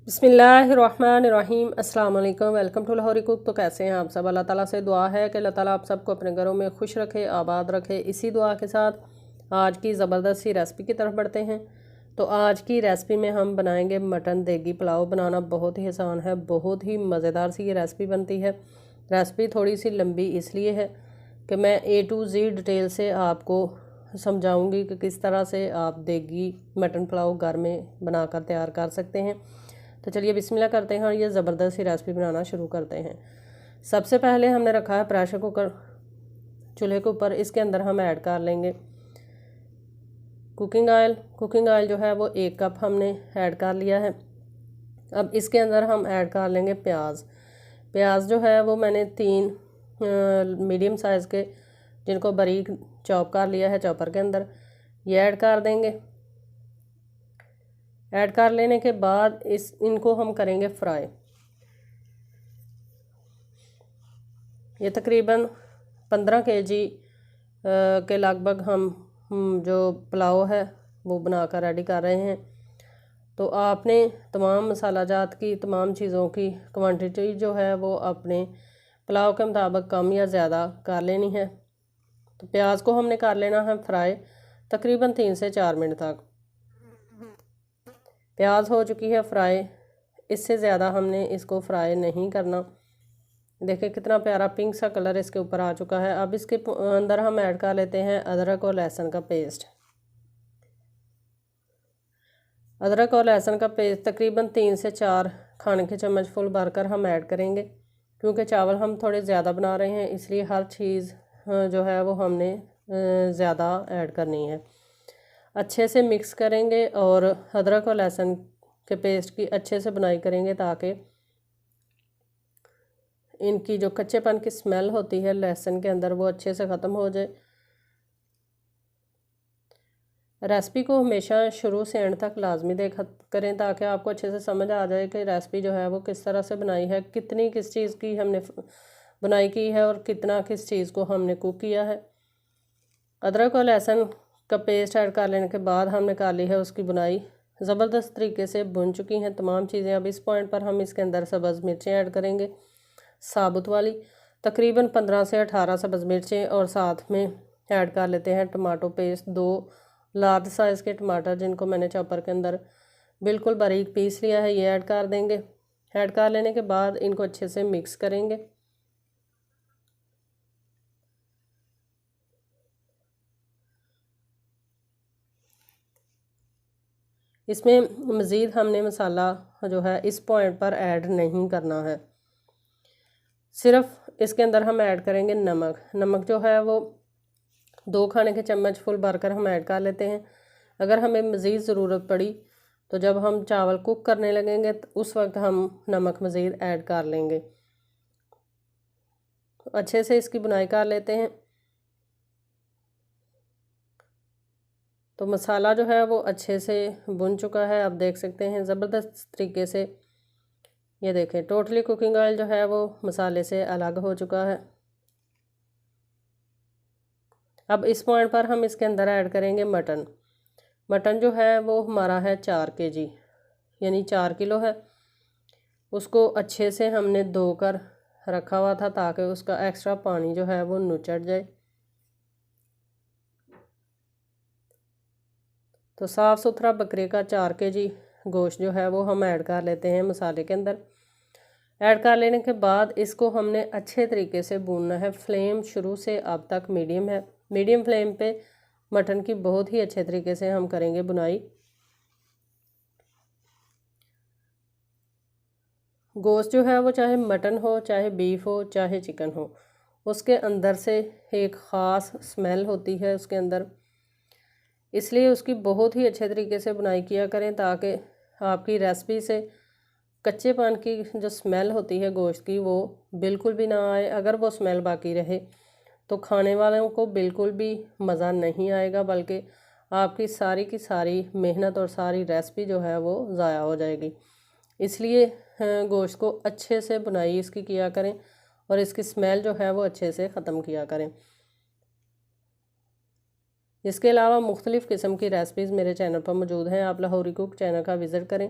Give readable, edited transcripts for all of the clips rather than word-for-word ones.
बिस्मिल्लाहिर्रहमानिर्रहीम अस्सलाम वालेकुम। Welcome to Lahori cook. तो कैसे हैं आप सब? अल्लाह ताला से दुआ है कि अल्लाह ताला आप सबको अपने घरों में खुश रखे, आबाद रखे। इसी दुआ के साथ आज की ज़बरदस्त सी रेसिपी की तरफ बढ़ते हैं। तो आज की रेसिपी में हम बनाएंगे मटन देगी पुलाव। बनाना बहुत ही आसान है, बहुत ही मज़ेदार सी ये रेसिपी बनती है। रेसिपी थोड़ी सी लंबी इसलिए है कि मैं A to Z डिटेल से आपको समझाऊंगी कि किस तरह से आप देगी मटन पुलाव घर में बनाकर तैयार कर सकते हैं। तो चलिए बिस्मिल्लाह करते हैं और ये ज़बरदस्त सी रेसिपी बनाना शुरू करते हैं। सबसे पहले हमने रखा है प्रेशर कुकर चूल्हे के ऊपर। इसके अंदर हम ऐड कर लेंगे कुकिंग ऑयल। कुकिंग ऑयल जो है वो 1 कप हमने ऐड कर लिया है। अब इसके अंदर हम ऐड कर लेंगे प्याज। प्याज जो है वो मैंने 3 मीडियम साइज़ के जिनको बारीक चॉप कर लिया है चॉपर के अंदर, ये ऐड कर देंगे। ऐड कर लेने के बाद इनको हम करेंगे फ्राई। ये तकरीबन 15 kg के लगभग हम जो पुलाव है वो बनाकर रेडी कर रहे हैं। तो आपने तमाम मसाला जात की तमाम चीज़ों की क्वांटिटी जो है वो अपने पुलाव के मुताबिक कम या ज़्यादा कर लेनी है। तो प्याज को हमने कर लेना है फ्राई तकरीबन 3 से 4 मिनट तक। प्याज हो चुकी है फ्राई, इससे ज़्यादा हमने इसको फ्राई नहीं करना। देखिए कितना प्यारा पिंक सा कलर इसके ऊपर आ चुका है। अब इसके अंदर हम ऐड कर लेते हैं अदरक और लहसुन का पेस्ट। अदरक और लहसुन का पेस्ट तकरीबन 3 से 4 खाने के चम्मच फुल भरकर हम ऐड करेंगे। क्योंकि चावल हम थोड़े ज़्यादा बना रहे हैं इसलिए हर चीज़ जो है वो हमने ज़्यादा ऐड करनी है। अच्छे से मिक्स करेंगे और अदरक और लहसुन के पेस्ट की अच्छे से बुनाई करेंगे ताकि इनकी जो कच्चेपन की स्मेल होती है लहसुन के अंदर वो अच्छे से ख़त्म हो जाए। रेसिपी को हमेशा शुरू से एंड तक लाजमी देखा करें ताकि आपको अच्छे से समझ आ जाए कि रेसिपी जो है वो किस तरह से बनाई है, कितनी किस चीज़ की हमने बुनाई की है और कितना किस चीज़ को हमने कुक किया है। अदरक और लहसुन का पेस्ट ऐड कर लेने के बाद हमने कर ली है उसकी बुनाई। ज़बरदस्त तरीके से भुन चुकी हैं तमाम चीज़ें। अब इस पॉइंट पर हम इसके अंदर सब्ज़ मिर्चें ऐड करेंगे, साबुत वाली तकरीबन 15 से 18 सब्ज़ मिर्चें, और साथ में ऐड कर लेते हैं टमाटो पेस्ट। 2 लार्ज साइज़ के टमाटर जिनको मैंने चॉपर के अंदर बिल्कुल बारीक पीस लिया है, ये ऐड कर देंगे। ऐड कर लेने के बाद इनको अच्छे से मिक्स करेंगे। इसमें मज़ीद हमने मसाला जो है इस पॉइंट पर ऐड नहीं करना है। सिर्फ इसके अंदर हम ऐड करेंगे नमक। नमक जो है वो 2 खाने के चम्मच फुल भरकर हम ऐड कर लेते हैं। अगर हमें मज़ीद ज़रूरत पड़ी तो जब हम चावल कुक करने लगेंगे तो उस वक्त हम नमक मज़ीद ऐड कर लेंगे। अच्छे से इसकी बुनाई कर लेते हैं। तो मसाला जो है वो अच्छे से भुन चुका है, आप देख सकते हैं ज़बरदस्त तरीके से। ये देखें टोटली कुकिंग ऑयल जो है वो मसाले से अलग हो चुका है। अब इस पॉइंट पर हम इसके अंदर ऐड करेंगे मटन। मटन जो है वो हमारा है 4 kg यानी 4 किलो है। उसको अच्छे से हमने धोकर रखा हुआ था ताकि उसका एक्स्ट्रा पानी जो है वो नुचड़ जाए। तो साफ़ सुथरा बकरे का 4 kg गोश्त जो है वो हम ऐड कर लेते हैं मसाले के अंदर। ऐड कर लेने के बाद इसको हमने अच्छे तरीके से भूनना है। फ्लेम शुरू से अब तक मीडियम है। मीडियम फ्लेम पे मटन की बहुत ही अच्छे तरीके से हम करेंगे बुनाई। गोश्त जो है वो चाहे मटन हो, चाहे बीफ हो, चाहे चिकन हो, उसके अंदर से एक ख़ास स्मेल होती है उसके अंदर, इसलिए उसकी बहुत ही अच्छे तरीके से बुनाई किया करें ताकि आपकी रेसिपी से कच्चेपन की जो स्मेल होती है गोश्त की वो बिल्कुल भी ना आए। अगर वो स्मेल बाकी रहे तो खाने वालों को बिल्कुल भी मज़ा नहीं आएगा, बल्कि आपकी सारी की सारी मेहनत और सारी रेसिपी जो है वो ज़ाया हो जाएगी। इसलिए गोश्त को अच्छे से बुनाई इसकी किया करें और इसकी स्मेल जो है वो अच्छे से ख़त्म किया करें। इसके अलावा मुख्तलिफ़ किस्म की रेसिपीज़ मेरे चैनल पर मौजूद हैं। आप लाहौरी कुक चैनल का विज़िट करें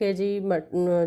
kg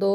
2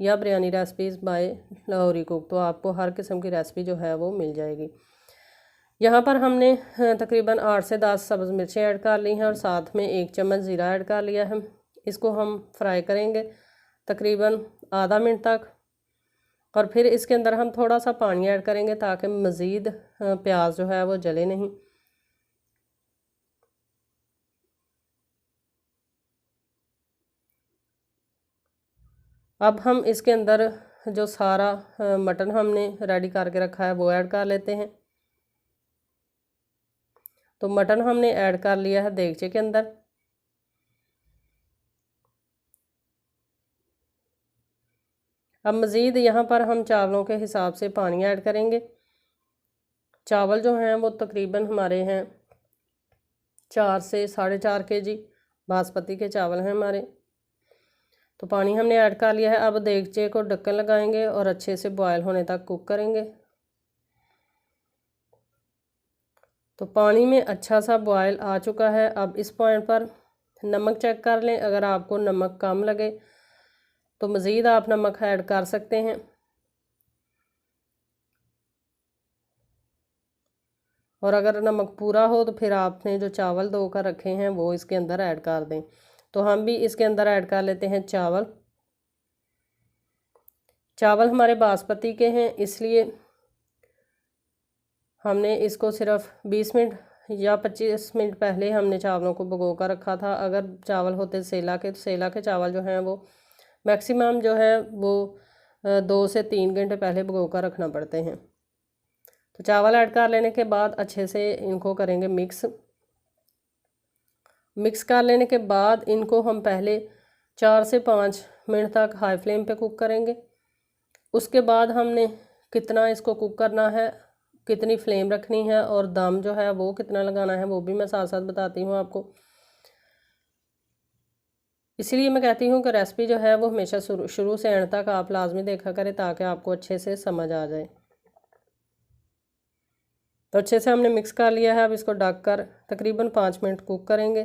या biryani recipes by Lahori cook. तो आपको हर किस्म की रेसिपी जो है वो मिल जाएगी। यहाँ पर हमने तकरीबन 8 से 10 सब्ज़ मिर्चें ऐड कर ली हैं और साथ में 1 चम्मच ज़ीरा ऐड कर लिया है। इसको हम फ्राई करेंगे तकरीबन आधा मिनट तक, और फिर इसके अंदर हम थोड़ा सा पानी ऐड करेंगे ताकि मज़ीद प्याज जो है वो जले नहीं। अब हम इसके अंदर जो सारा मटन हमने रेडी करके रखा है वो ऐड कर लेते हैं। तो मटन हमने ऐड कर लिया है देगचे के अंदर। अब मज़ीद यहाँ पर हम चावलों के हिसाब से पानी ऐड करेंगे। चावल जो हैं वो तकरीबन हमारे हैं 4 से 4.5 kg बासमती के चावल हैं हमारे। तो पानी हमने ऐड कर लिया है। अब देगचे को ढक्कन लगाएंगे और अच्छे से बॉयल होने तक कुक करेंगे। तो पानी में अच्छा सा बॉयल आ चुका है। अब इस पॉइंट पर नमक चेक कर लें। अगर आपको नमक कम लगे तो मज़ीद आप नमक ऐड कर सकते हैं। और अगर नमक पूरा हो तो फिर आपने जो चावल धोकर रखे हैं वो इसके अंदर ऐड कर दें। तो हम भी इसके अंदर ऐड कर लेते हैं चावल। चावल हमारे बासमती के हैं, इसलिए हमने इसको सिर्फ 20 मिनट या 25 मिनट पहले हमने चावलों को भिगो कर रखा था। अगर चावल होते सेला के, तो सेला के चावल जो हैं वो मैक्सिमम जो है वो 2 से 3 घंटे पहले भिगो कर रखना पड़ते हैं। तो चावल ऐड कर लेने के बाद अच्छे से इनको करेंगे मिक्स कर लेने के बाद इनको हम पहले 4 से 5 मिनट तक हाई फ्लेम पे कुक करेंगे। उसके बाद हमने कितना इसको कुक करना है, कितनी फ्लेम रखनी है और दम जो है वो कितना लगाना है वो भी मैं साथ साथ बताती हूँ आपको। इसलिए मैं कहती हूँ कि रेसिपी जो है वो हमेशा शुरू से एंड तक आप लाजमी देखा करें ताकि आपको अच्छे से समझ आ जाए। तो अच्छे से हमने मिक्स कर लिया है। अब इसको ढक कर तकरीबन 5 मिनट कुक करेंगे।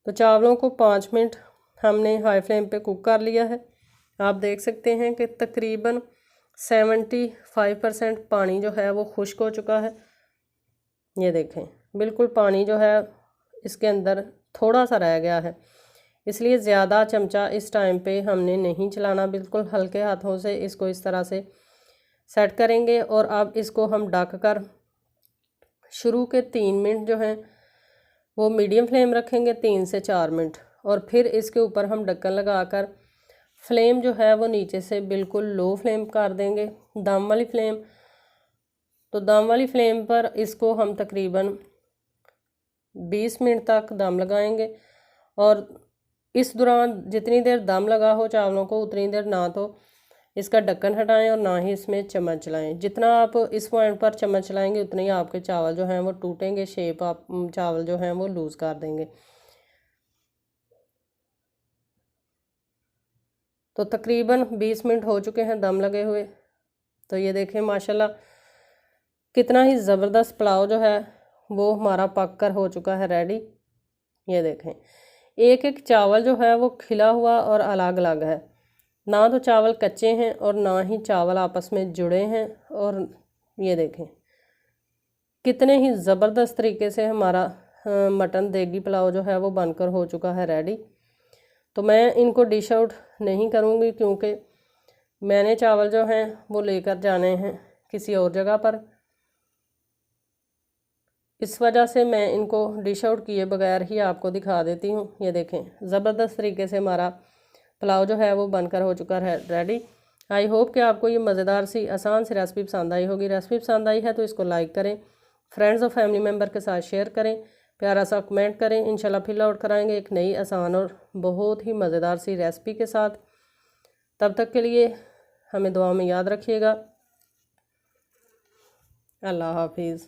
तो चावलों को 5 मिनट हमने हाई फ्लेम पे कुक कर लिया है। आप देख सकते हैं कि तकरीबन 75% पानी जो है वो खुश्क हो चुका है। ये देखें, बिल्कुल पानी जो है इसके अंदर थोड़ा सा रह गया है, इसलिए ज़्यादा चमचा इस टाइम पे हमने नहीं चलाना। बिल्कुल हल्के हाथों से इसको इस तरह से सेट करेंगे। और अब इसको हम ढक कर शुरू के 3 मिनट जो हैं वो मीडियम फ्लेम रखेंगे, 3 से 4 मिनट, और फिर इसके ऊपर हम ढक्कन लगाकर फ्लेम जो है वो नीचे से बिल्कुल लो फ्लेम कर देंगे, दम वाली फ्लेम। तो दम वाली फ्लेम पर इसको हम तकरीबन 20 मिनट तक दम लगाएंगे। और इस दौरान जितनी देर दम लगा हो चावलों को उतनी देर ना तो इसका ढक्कन हटाएं और ना ही इसमें चम्मच चलाएं। जितना आप इस पॉइंट पर चम्मच चलाएंगे उतने ही आपके चावल जो हैं वो टूटेंगे, शेप आप चावल जो हैं वो लूज़ कर देंगे। तो तकरीबन 20 मिनट हो चुके हैं दम लगे हुए। तो ये देखें माशाल्लाह कितना ही ज़बरदस्त पुलाव जो है वो हमारा पक कर हो चुका है रेडी। ये देखें एक एक चावल जो है वो खिला हुआ और अलग अलग है, ना तो चावल कच्चे हैं और ना ही चावल आपस में जुड़े हैं। और ये देखें कितने ही ज़बरदस्त तरीके से हमारा मटन देगी पुलाव जो है वो बनकर हो चुका है रेडी। तो मैं इनको डिश आउट नहीं करूँगी क्योंकि मैंने चावल जो हैं वो लेकर जाने हैं किसी और जगह पर, इस वजह से मैं इनको डिश आउट किए बगैर ही आपको दिखा देती हूँ। ये देखें ज़बरदस्त तरीके से हमारा पुलाव जो है वो बनकर हो चुका है रेडी। आई होप कि आपको ये मज़ेदार सी आसान सी रेसिपी पसंद आई होगी। रेसिपी पसंद आई है तो इसको लाइक करें, फ्रेंड्स और फैमिली मेम्बर के साथ शेयर करें, प्यारा सा कमेंट करें। इंशाल्लाह फिर लौट कर आएंगे एक नई आसान और बहुत ही मज़ेदार सी रेसिपी के साथ। तब तक के लिए हमें दुआ में याद रखिएगा। अल्लाह हाफिज़।